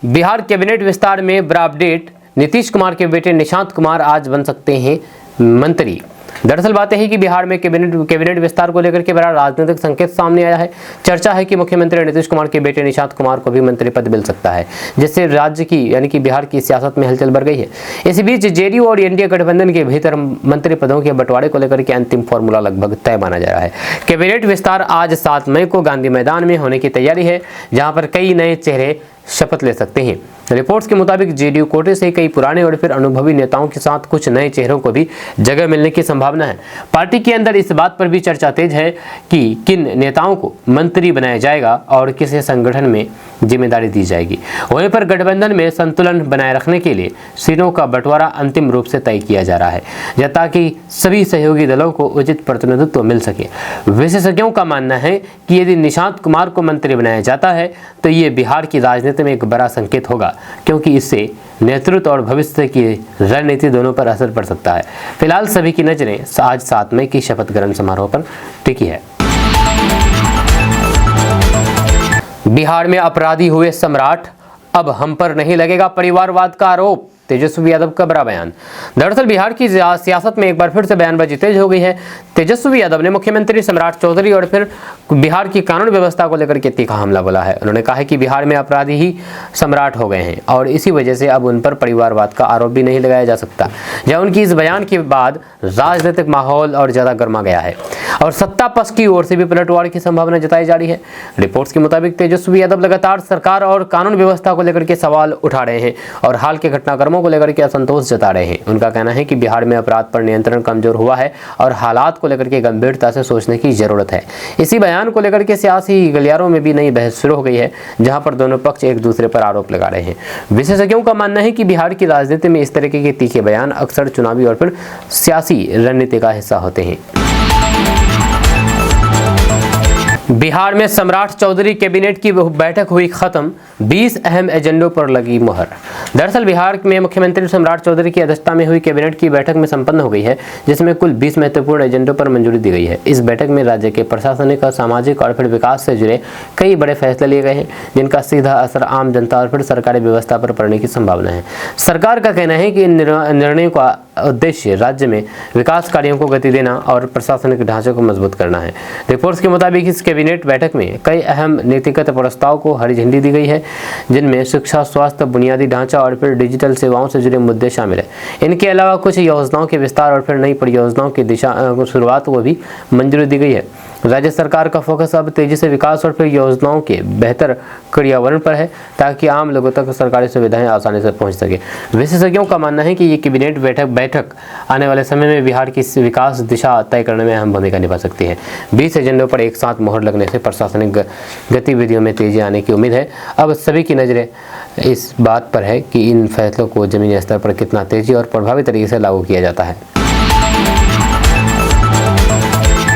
बिहार कैबिनेट विस्तार में बड़ा अपडेट। नीतीश कुमार के बेटे निशांत कुमार आज बन सकते हैं मंत्री। दरअसल बात है कि बिहार में कैबिनेट विस्तार को लेकर के बड़ा राजनीतिक संकेत सामने आया है। चर्चा है कि मुख्यमंत्री नीतीश कुमार के बेटे निशांत कुमार को भी मंत्री पद मिल सकता है, जिससे राज्य की यानी कि बिहार की सियासत में हलचल बढ़ गई है। इसी बीच जेडीयू और एनडीए गठबंधन के भीतर मंत्री पदों के बंटवारे को लेकर के अंतिम फॉर्मूला लगभग तय माना जा रहा है। कैबिनेट विस्तार आज 7 मई को गांधी मैदान में होने की तैयारी है, जहां पर कई नए चेहरे शपथ ले सकते हैं। रिपोर्ट्स के मुताबिक जेडीयू कोटे से कई पुराने और फिर अनुभवी नेताओं के साथ कुछ नए चेहरों को भी जगह मिलने की संभावना है। पार्टी के अंदर इस बात पर भी चर्चा तेज है कि किन नेताओं को मंत्री बनाया जाएगा और किसे संगठन में जिम्मेदारी दी जाएगी। वहीं पर गठबंधन में संतुलन बनाए रखने के लिए सीटों का बंटवारा अंतिम रूप से तय किया जा रहा है, ताकि सभी सहयोगी दलों को उचित प्रतिनिधित्व मिल सके। विशेषज्ञों का मानना है कि यदि निशांत कुमार को मंत्री बनाया जाता है तो ये बिहार की राजनीति में एक बड़ा संकेत होगा, क्योंकि इससे नेतृत्व और भविष्य की रणनीति दोनों पर असर पड़ सकता है। फिलहाल सभी की नजरें आज 7 मई की शपथ ग्रहण समारोह पर टिकी है। बिहार में अपराधी हुए सम्राट, अब हम पर नहीं लगेगा परिवारवाद का आरोप, तेजस्वी यादव का बड़ा बयान। दरअसल बिहार की सियासत में एक बार फिर से बयानबाजी तेज हो गई है। तेजस्वी यादव ने मुख्यमंत्री सम्राट चौधरी और फिर बिहार की कानून व्यवस्था को लेकर के तीखा हमला बोला है। उन्होंने कहा है कि बिहार में अपराधी ही सम्राट हो गए हैं और इसी वजह से अब उन पर परिवारवाद का आरोप भी नहीं लगाया जा सकता। जब उनकी इस बयान के बाद राजनीतिक माहौल और ज्यादा गर्मा गया है और सत्ता पक्ष की ओर से भी पलटवार की संभावना जताई जा रही है। रिपोर्ट्स के मुताबिक तेजस्वी यादव लगातार सरकार और कानून व्यवस्था को लेकर के सवाल उठा रहे हैं और हाल के घटनाक्रमों को लेकर के असंतोष जता रहे हैं। उनका कहना है कि बिहार में अपराध पर नियंत्रण कमजोर हुआ है और हालात को लेकर के गंभीरता से सोचने की जरूरत है। इसी बयान को लेकर के सियासी गलियारों में भी नई बहस शुरू हो गई है, जहां पर दोनों पक्ष एक दूसरे पर आरोप लगा रहे हैं। विशेषज्ञों का मानना है कि बिहार की राजनीति में इस तरह के तीखे बयान अक्सर चुनावी और फिर सियासी रणनीति का हिस्सा होते हैं। बिहार में सम्राट चौधरी कैबिनेट की बैठक हुई खत्म, 20 अहम एजेंडों पर लगी मुहर। दरअसल बिहार में मुख्यमंत्री सम्राट चौधरी की अध्यक्षता में हुई कैबिनेट की बैठक में संपन्न हो गई है, जिसमें कुल 20 महत्वपूर्ण एजेंडों पर मंजूरी दी गई है। इस बैठक में राज्य के प्रशासनिक, सामाजिक और फिर विकास से जुड़े कई बड़े फैसले लिए गए हैं, जिनका सीधा असर आम जनता और फिर सरकारी व्यवस्था पर पड़ने की संभावना है। सरकार का कहना है कि इन निर्णयों का उद्देश्य राज्य में विकास कार्यों को गति देना और प्रशासनिक ढांचे को मजबूत करना है। रिपोर्ट्स के मुताबिक इस कैबिनेट बैठक में कई अहम नीतिगत प्रस्ताव को हरी झंडी दी गई है, जिनमें शिक्षा, स्वास्थ्य, बुनियादी ढांचा और फिर डिजिटल सेवाओं से जुड़े मुद्दे शामिल है। इनके अलावा कुछ योजनाओं के विस्तार और फिर नई परियोजनाओं की शुरुआत को भी मंजूरी दी गई है। राज्य सरकार का फोकस अब तेजी से विकास और फिर योजनाओं के बेहतर क्रियान्वयन पर है, ताकि आम लोगों तक सरकारी सुविधाएं आसानी से पहुंच सके। विशेषज्ञों का मानना है कि ये कैबिनेट बैठक आने वाले समय में बिहार की विकास दिशा तय करने में अहम भूमिका निभा सकती है। 20 एजेंडों पर एक साथ मोहर लगने से प्रशासनिक गतिविधियों में तेजी आने की उम्मीद है। अब सभी की नजरें इस बात पर है कि इन फैसलों को जमीनी स्तर पर कितना तेजी और प्रभावी तरीके से लागू किया जाता है।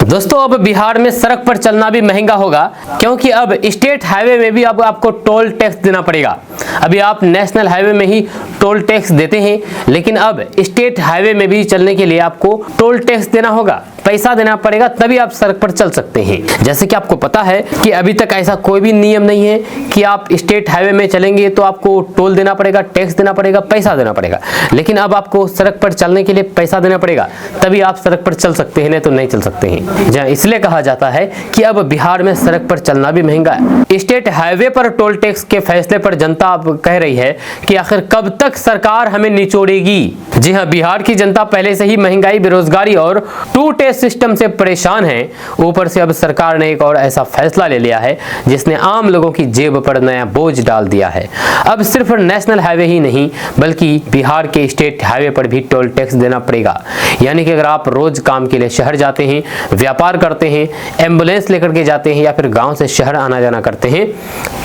दोस्तों, अब बिहार में सड़क पर चलना भी महंगा होगा, क्योंकि अब स्टेट हाईवे में भी अब आपको टोल टैक्स देना पड़ेगा। अभी आप नेशनल हाईवे में ही टोल टैक्स देते हैं, लेकिन अब स्टेट हाईवे में भी चलने के लिए आपको टोल टैक्स देना होगा, पैसा देना पड़ेगा, तभी आप सड़क पर चल सकते हैं। जैसे कि आपको पता है कि अभी तक ऐसा कोई भी नियम नहीं है कि आप स्टेट हाईवे में चलेंगे तो आपको टोल देना पड़ेगा, टैक्स देना पड़ेगा, पैसा देना पड़ेगा। लेकिन अब आपको सड़क पर चलने के लिए पैसा देना पड़ेगा, तभी आप सड़क पर चल सकते हैं, नहीं तो नहीं चल सकते हैं। जहाँ इसलिए कहा जाता है कि अब बिहार में सड़क पर चलना भी महंगा है। स्टेट हाईवे पर टोल टैक्स के फैसले पर जनता अब कह रही है कि आखिर कब तक सरकार हमें निचोड़ेगी। जी हाँ, बिहार की जनता पहले से ही महंगाई, बेरोजगारी और टू टेस्ट सिस्टम से परेशान है। ऊपर से अब सरकार ने एक और ऐसा फैसला ले लिया है जिसने आम लोगों की जेब पर नया बोझ डाल दिया है। अब सिर्फ नेशनल हाईवे ही नहीं, बल्कि बिहार के स्टेट हाईवे पर भी टोल टैक्स देना पड़ेगा। यानी कि अगर आप रोज काम के लिए शहर जाते हैं, व्यापार करते हैं, एम्बुलेंस लेकर के जाते हैं या फिर गांव से शहर आना जाना करते हैं,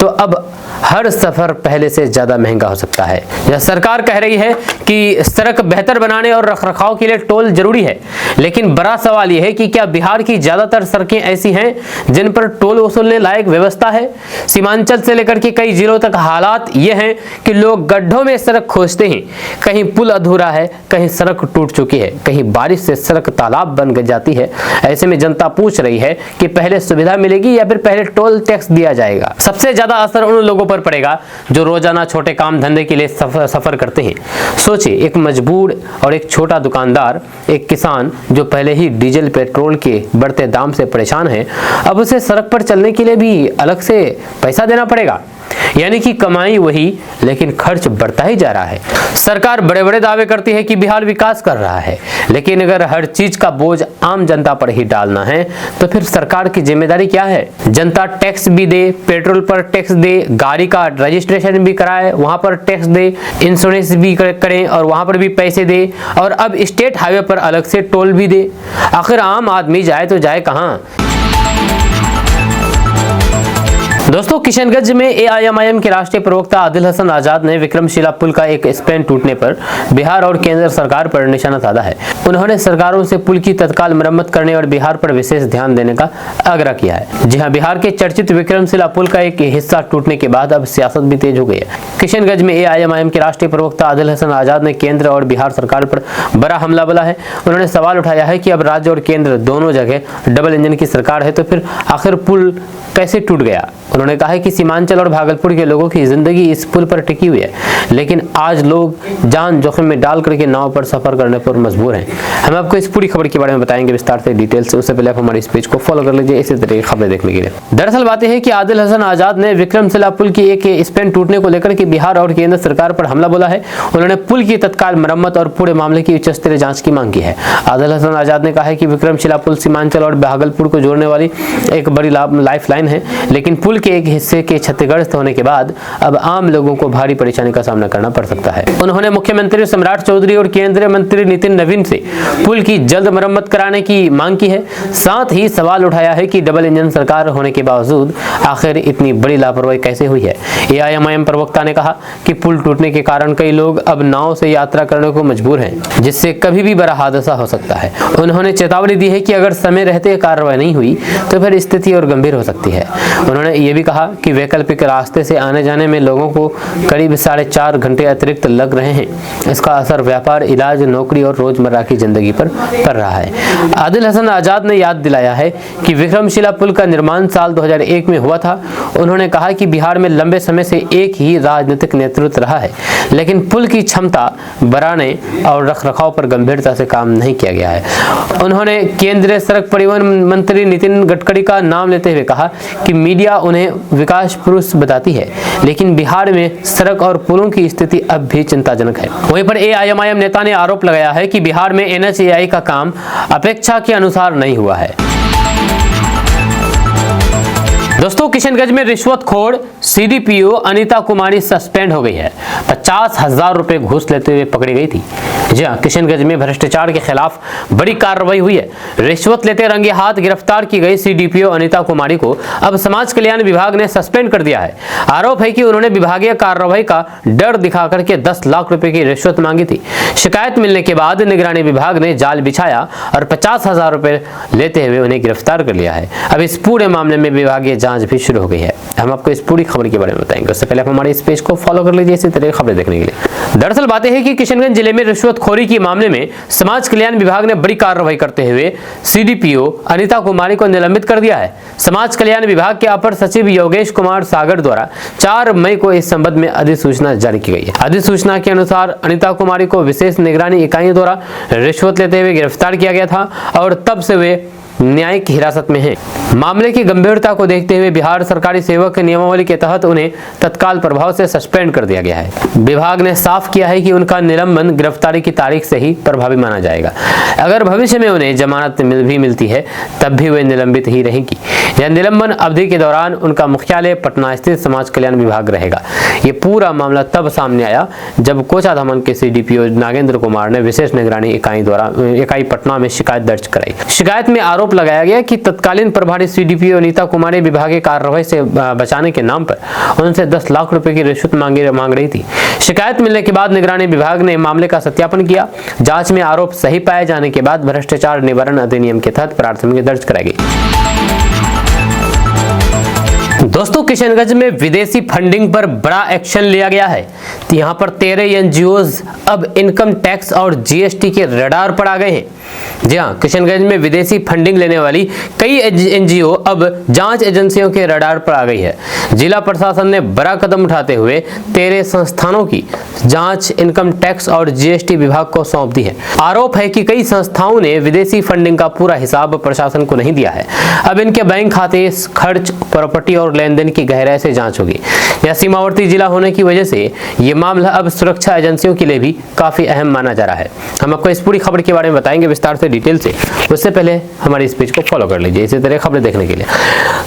तो अब हर सफर पहले से ज्यादा महंगा हो सकता है। यह सरकार कह रही है कि सड़क बेहतर बनाने और रखरखाव के लिए टोल जरूरी है, लेकिन बड़ा सवाल यह है कि क्या बिहार की ज्यादातर सड़कें ऐसी हैं जिन पर टोल वसूलने लायक व्यवस्था है। सीमांचल से लेकर के कई जिलों तक हालात ये हैं कि लोग गड्ढों में सड़क खोजते हैं, कहीं पुल अधूरा है, कहीं सड़क टूट चुकी है, कहीं बारिश से सड़क तालाब बन जाती है। ऐसे में में जनता पूछ रही है कि पहले सुविधा मिलेगी या फिर पहले टोल टैक्स दिया जाएगा। सबसे ज्यादा असर उन लोगों पर पड़ेगा जो रोजाना छोटे काम धंधे के लिए सफर करते हैं। सोचिए, एक मजबूर और एक छोटा दुकानदार, एक किसान जो पहले ही डीजल पेट्रोल के बढ़ते दाम से परेशान है, अब उसे सड़क पर चलने के लिए भी अलग से पैसा देना पड़ेगा। यानी कि कमाई वही, लेकिन खर्च बढ़ता ही जा रहा है। सरकार बड़े बड़े दावे करती है कि बिहार विकास कर रहा है, लेकिन अगर हर चीज का बोझ आम जनता पर ही डालना है तो फिर सरकार की जिम्मेदारी क्या है? जनता टैक्स भी दे, पेट्रोल पर टैक्स दे, गाड़ी का रजिस्ट्रेशन भी कराए, वहां पर टैक्स दे, इंश्योरेंस भी करें और वहां पर भी पैसे दे, और अब स्टेट हाईवे पर अलग से टोल भी दे। आखिर आम आदमी जाए तो जाए कहां? दोस्तों, किशनगंज में एआईएमआईएम के राष्ट्रीय प्रवक्ता आदिल हसन आजाद ने विक्रमशिला पुल का एक स्पैन टूटने पर बिहार और केंद्र सरकार पर निशाना साधा है। उन्होंने सरकारों से पुल की तत्काल मरम्मत करने और बिहार पर विशेष ध्यान देने का आग्रह किया है। जी हां, बिहार के चर्चित विक्रमशिला पुल का एक हिस्सा टूटने के बाद अब सियासत भी तेज हो गई है। किशनगंज में एआईएमआईएम के राष्ट्रीय प्रवक्ता आदिल हसन आजाद ने केंद्र और बिहार सरकार पर बड़ा हमला बोला है। उन्होंने सवाल उठाया है कि अब राज्य और केंद्र दोनों जगह डबल इंजन की सरकार है, तो फिर आखिर पुल कैसे टूट गया? उन्होंने कहा है कि सीमांचल और भागलपुर के लोगों की जिंदगी इस पुल पर टिकी हुई है, लेकिन आज लोग जान जोखिम में डाल करके नाव पर सफर करने पर मजबूर हैं। हम आपको इस पूरी खबर के बारे में बताएंगे विस्तार से, डिटेल से। उससे पहले आप हमारे इस पेज को फॉलो कर लीजिए इसी तरह की खबरें देखने के लिए। दरअसल बात यह है कि आदिल हसन आजाद ने विक्रमशिला पुल की एक स्पैन टूटने को लेकर के बिहार और केंद्र सरकार पर हमला बोला है। उन्होंने पुल की तत्काल मरम्मत और पूरे मामले की उच्चस्तरीय जांच की मांग की है। आदिल हसन आजाद ने कहा है कि विक्रमशिला पुल सीमांचल और भागलपुर को जोड़ने वाली एक बड़ी लाइफ लाइन है, लेकिन पुल के एक हिस्से के क्षतिग्रस्त होने के बाद अब आम लोगों को भारी परेशानी का सामना करना पड़ सकता है। उन्होंने मुख्यमंत्री सम्राट चौधरी और केंद्रीय मंत्री नितिन नवीन से पुल की जल्द मरम्मत कराने की मांग की है। साथ ही सवाल उठाया है कि डबल इंजन सरकार होने के बावजूद आखिर इतनी बड़ी लापरवाही कैसे हुई है। एआईएमआईएम प्रवक्ता ने कहा कि पुल टूटने के कारण कई लोग अब नाव से यात्रा करने को मजबूर हैं, जिससे कभी भी बड़ा हादसा हो सकता है। उन्होंने चेतावनी दी है कि अगर समय रहते कार्रवाई नहीं हुई तो फिर स्थिति और गंभीर हो सकती है। उन्होंने ये भी कहा कि वैकल्पिक रास्ते से आने जाने में लोगों को करीब 4.5 घंटे अतिरिक्त लग रहे हैं। इसका असर व्यापार, इलाज, नौकरी और रोजमर्रा की जिंदगी पर पड़ रहा है। आदिल हसन आजाद ने याद दिलाया है कि विक्रमशिला पुल का निर्माण साल 2001 में हुआ था। उन्होंने कहा कि बिहार में लंबे समय से एक ही राजनीतिक नेतृत्व रहा है, लेकिन पुल की क्षमता बढ़ाने और रखरखाव पर गंभीरता से काम नहीं किया गया है। उन्होंने केंद्रीय सड़क परिवहन मंत्री नितिन गडकरी का नाम लेते हुए कहा कि मीडिया उन्हें विकास पुरुष बताती है, लेकिन बिहार में सड़क और पुलों की स्थिति अब भी चिंताजनक है। वहीं पर एआईएमआईएम नेता ने आरोप लगाया है कि बिहार में एनएचएआई का काम अपेक्षा के अनुसार नहीं हुआ है। दोस्तों, किशनगंज में रिश्वतखोर सीडीपीओ अनीता कुमारी सस्पेंड हो गई है। 50,000 रुपए घूस लेते हुए पकड़ी गई थी। जी हां, किशनगंज में भ्रष्टाचार के खिलाफ बड़ी कार्रवाई हुई है। रिश्वत लेते रंगे हाथ गिरफ्तार की गई सीडीपीओ अनीता कुमारी को अब समाज कल्याण विभाग ने सस्पेंड कर दिया है। आरोप है कि उन्होंने विभागीय कार्रवाई का डर दिखा करके 10 लाख रुपए की रिश्वत मांगी थी। शिकायत मिलने के बाद निगरानी विभाग ने जाल बिछाया और 50,000 रुपए लेते हुए उन्हें गिरफ्तार कर लिया है। अब इस पूरे मामले में विभागीय जांच भी शुरू हो गई है। हम आपको इस पूरी खबर के बारे में बताएंगे। उससे पहले आप हमारे इस पेज को फॉलो कर लीजिए इसी तरह की खबरें देखने के लिए। दरअसल बात यह है कि किशनगंज जिले में रिश्वतखोरी के मामले में समाज कल्याण विभाग ने बड़ी कार्रवाई करते हुए सीडीपीओ अनीता कुमारी को निलंबित कर दिया है। समाज कल्याण विभाग के अपर सचिव योगेश कुमार सागर द्वारा 4 मई को इस संबंध में अधिसूचना जारी की गई है। अधिसूचना के अनुसार अनीता कुमारी को विशेष निगरानी इकाइयों द्वारा रिश्वत लेते हुए गिरफ्तार किया गया था और तब से वे न्यायिक हिरासत में है। मामले की गंभीरता को देखते हुए बिहार सरकारी सेवक नियमावली के तहत उन्हें तत्काल प्रभाव से सस्पेंड कर दिया गया है। विभाग ने साफ किया है कि उनका निलंबन गिरफ्तारी की तारीख से ही प्रभावी माना जाएगा। अगर भविष्य में उन्हें जमानत भी मिलती है तब भी वे निलंबित ही रहेगी। यह निलंबन अवधि के दौरान उनका मुख्यालय पटना स्थित समाज कल्याण विभाग रहेगा। ये पूरा मामला तब सामने आया जब कोचाधामन के सीडीपीओ नागेंद्र कुमार ने विशेष निगरानी इकाई पटना में शिकायत दर्ज कराई। शिकायत में आरोप लगाया गया कि तत्कालीन प्रभारी सीडीपीओ अनीता कुमारी विभागीय कार्रवाई से बचाने के नाम पर उनसे 10 लाख रुपए की रिश्वत मांग रही थी। शिकायत मिलने के बाद निगरानी विभाग ने मामले का सत्यापन किया। जांच में आरोप सही पाए जाने के बाद भ्रष्टाचार निवारण अधिनियम के तहत प्राथमिकी दर्ज कराई गई। दोस्तों, किशनगंज में विदेशी फंडिंग पर बड़ा एक्शन लिया गया है। यहाँ पर 13 एनजीओज अब इनकम टैक्स और जीएसटी के रडार पर आ गए हैं। जी हाँ, किशनगंज में विदेशी फंडिंग लेने वाली कई एनजीओ अब जांच एजेंसियों के रडार पर आ गई है। जिला प्रशासन ने बड़ा कदम उठाते हुए 13 संस्थानों की जांच इनकम टैक्स और जीएसटी विभाग को सौंप दी है। आरोप है कि कई संस्थाओं ने विदेशी फंडिंग का पूरा हिसाब प्रशासन को नहीं दिया है। अब इनके बैंक खाते, खर्च, प्रॉपर्टी और लेन देन की गहराई से जांच होगी। यह सीमावर्ती जिला होने की वजह से ये मामला अब सुरक्षा एजेंसियों के लिए भी काफी अहम माना जा रहा है। हम आपको इस पूरी खबर के बारे में बताएंगे विस्तार से, डिटेल से। उससे पहले हमारी इस पेज को फॉलो कर लीजिए इसी तरह खबरें देखने के लिए।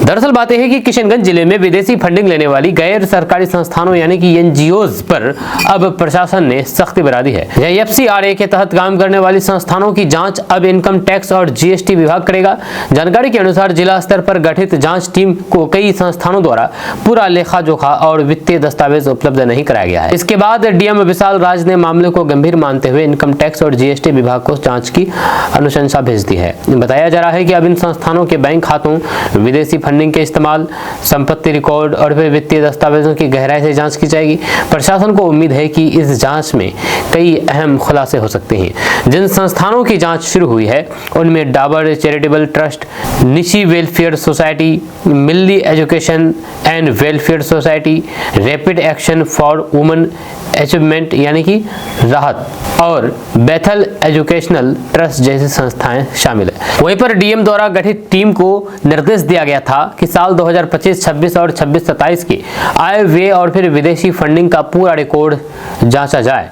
दरअसल बात यह है कि किशनगंज जिले में विदेशी फंडिंग लेने वाली गैर सरकारी संस्थानों यानी कि एनजीओज पर अब प्रशासन ने सख्ती बढ़ा दी है। एफसीआरए के तहत काम करने वाली संस्थानों की जांच अब इनकम टैक्स और जीएसटी विभाग करेगा। जानकारी के अनुसार जिला स्तर पर गठित जांच टीम को कई संस्थानों द्वारा पूरा लेखा जोखा और वित्तीय दस्तावेज उपलब्ध नहीं कराया गया है। इसके बाद डीएम विशाल राज ने मामले को गंभीर मानते हुए इनकम टैक्स और जीएसटी विभाग को जांच की अनुशंसा भेज दी है। बताया जा रहा है कि अब इन संस्थानों के बैंक खातों, विदेशी फंडिंग के इस्तेमाल, संपत्ति रिकॉर्ड और फिर वित्तीय दस्तावेजों की गहराई से जांच की जाएगी। प्रशासन को उम्मीद है कि इस जांच में कई अहम खुलासे हो सकते हैं। जिन संस्थानों की जांच शुरू हुई है उनमें Dabur charitable trust, Nishi welfare society, Milli education and welfare society, rapid action for women achievement यानी कि राहत और बेथल एजुकेशनल ट्रस्ट जैसी संस्थाएं शामिल है। वहीं पर डीएम द्वारा गठित टीम को निर्देश दिया गया था कि साल 2025-26 और 26-27 के आय, व्यय और फिर विदेशी फंडिंग का पूरा रिकॉर्ड जांचा जाए।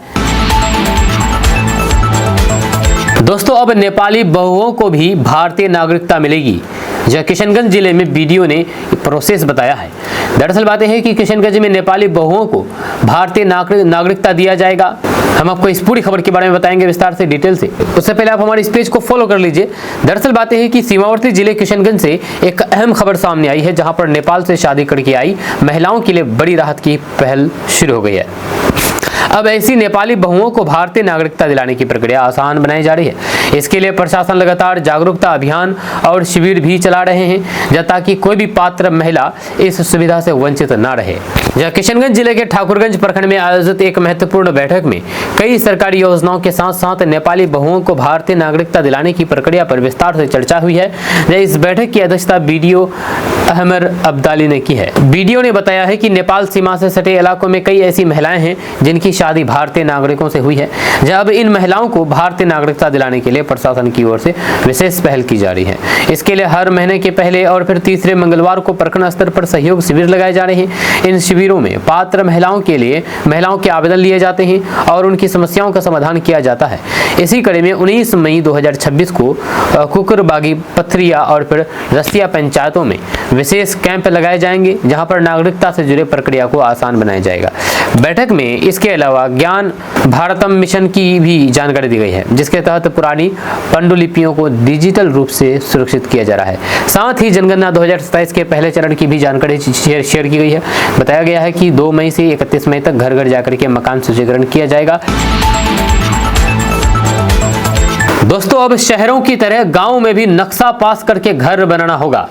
दोस्तों, अब नेपाली बहुओं को भी भारतीय नागरिकता मिलेगी। यह किशनगंज जिले में वीडियो ने प्रोसेस बताया है। दरअसल बात यह है कि किशनगंज में नेपाली बहुओं को भारतीय नागरिकता दिया जाएगा। हम आपको इस पूरी खबर के बारे में बताएंगे विस्तार से, डिटेल से। उससे पहले आप हमारे इस पेज को फॉलो कर लीजिए। दरअसल बात यह है कि सीमावर्ती जिले किशनगंज से एक अहम खबर सामने आई है, जहां पर नेपाल से शादी करके आई महिलाओं के लिए बड़ी राहत की पहल शुरू हो गई है। अब ऐसी नेपाली बहुओं को भारतीय नागरिकता दिलाने की प्रक्रिया आसान बनाई जा रही है। इसके लिए प्रशासन लगातार जागरूकता अभियान और शिविर भी चला रहे हैं, ताकि कोई भी पात्र महिला इस सुविधा से वंचित न रहे। किशनगंज जिले के ठाकुरगंज प्रखंड में आयोजित एक महत्वपूर्ण बैठक में कई सरकारी योजनाओं के साथ साथ नेपाली बहुओं को भारतीय नागरिकता दिलाने की प्रक्रिया पर विस्तार से चर्चा हुई है। इस बैठक की अध्यक्षता बीडीओ अहमर अब्दाली ने की है। बीडीओ ने बताया है कि नेपाल सीमा से सटे इलाकों में कई ऐसी महिलाएं हैं जिनकी शादी भारतीय नागरिकों से हुई है। जब इन महिलाओं को भारतीय नागरिकता दिलाने के लिए प्रशासन की ओर से विशेष पहल की जा रही है। इसके लिए हर महीने के पहले और फिर तीसरे मंगलवार को प्रखंड स्तर पर सहयोग शिविर लगाए जा रहे हैं। इन शिविरों में पात्र महिलाओं के आवेदन लिए जाते हैं और उनकी समस्याओं का समाधान किया जाता है। इसी कड़ी में 19 मई 2026 को कुकरबागी, पथरिया और फिर रसिया पंचायतों में विशेष कैंप लगाए जाएंगे, जहां पर नागरिकता से जुड़े प्रक्रिया को आसान बनाया जाएगा। बैठक में इसके अलावा ज्ञान भारतम मिशन की भी जानकारी दी गई है, जिसके तहत पुरानी पांडुलिपियों को डिजिटल रूप से सुरक्षित किया जा रहा है। साथ ही जनगणना 2027 के पहले चरण की भी जानकारी शेयर की गई है। बताया गया है कि 2 मई से 31 मई तक घर घर जाकर के मकान सूचीकरण किया जाएगा। दोस्तों, अब शहरों की तरह गांव में भी नक्शा पास करके घर बनाना होगा।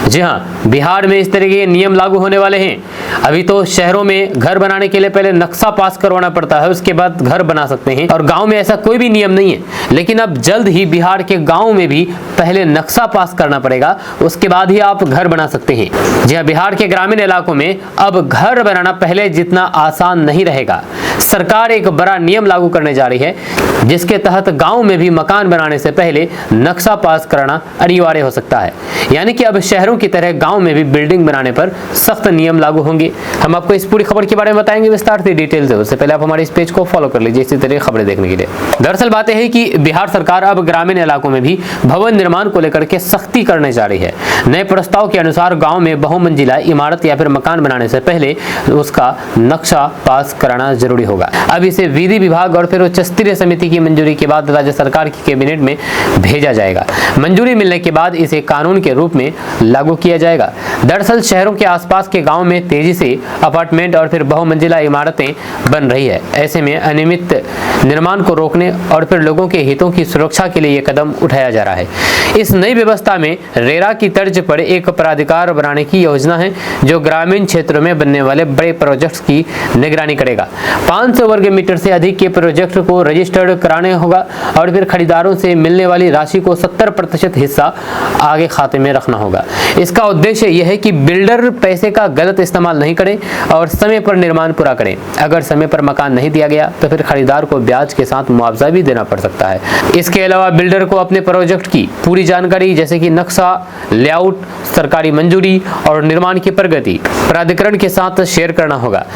जी हाँ, बिहार में इस तरह के नियम लागू होने वाले हैं। अभी तो शहरों में घर बनाने के लिए पहले नक्शा पास करवाना पड़ता है, उसके बाद घर बना सकते हैं, और गांव में ऐसा कोई भी नियम नहीं है। लेकिन अब जल्द ही बिहार के गांव में भी पहले नक्शा पास करना पड़ेगा, उसके बाद ही आप घर बना सकते हैं। जी हाँ, बिहार के ग्रामीण इलाकों में अब घर बनाना पहले जितना आसान नहीं रहेगा। सरकार एक बड़ा नियम लागू करने जा रही है, जिसके तहत गांव में भी मकान बनाने से पहले नक्शा पास कराना अनिवार्य हो सकता है। यानी कि अब शहरों की तरह गांव में भी बिल्डिंग बनाने पर सख्त नियम लागू होंगे। हम आपको इस पूरी खबर के बारे में बताएंगे विस्तार से, डिटेल से। उससे पहले आप हमारे इस पेज को फॉलो कर लीजिए इसी तरह खबरें देखने के लिए। दरअसल बात यह है कि बिहार सरकार अब ग्रामीण इलाकों में भी भवन निर्माण को लेकर के सख्ती करने जा रही है। नए प्रस्ताव के अनुसार गाँव में बहुमंजिला इमारत या फिर मकान बनाने से पहले उसका नक्शा पास कराना जरूरी होगा। अब इसे विधि विभाग और फिर उच्च स्तरीय समिति की मंजूरी के बाद राज्य सरकार की कैबिनेट में भेजा जाएगा। मंजूरी मिलने के बाद इसे कानून के रूप में लागू किया जाएगा। दरअसल शहरों के आसपास के गांव में तेजी से अपार्टमेंट और फिर बहुमंजिला इमारतें बन रही है। ऐसे में अनियमित निर्माण को रोकने और फिर लोगों के हितों की सुरक्षा के लिए यह कदम उठाया जा रहा है। इस नई व्यवस्था में रेरा की तर्ज पर एक प्राधिकार बनाने की योजना है, जो ग्रामीण क्षेत्रों में बनने वाले बड़े प्रोजेक्ट्स की निगरानी करेगा। 5 500 वर्ग मीटर से अधिक के प्रोजेक्ट को रजिस्टर्ड कराने होगा और फिर खरीदारों से मिलने वाली राशि को 70% हिस्सा आगे खाते में रखना होगा। इसका उद्देश्य यह है कि बिल्डर पैसे का गलत इस्तेमाल नहीं करे और समय पर निर्माण पूरा करें। अगर समय पर मकान नहीं दिया गया तो फिर खरीदार को ब्याज के साथ मुआवजा भी देना पड़ सकता है। इसके अलावा बिल्डर को अपने प्रोजेक्ट की पूरी जानकारी जैसे कि नक्शा, लेआउट, सरकारी मंजूरी और निर्माण की प्रगति प्राधिकरण के साथ शेयर करना होगा।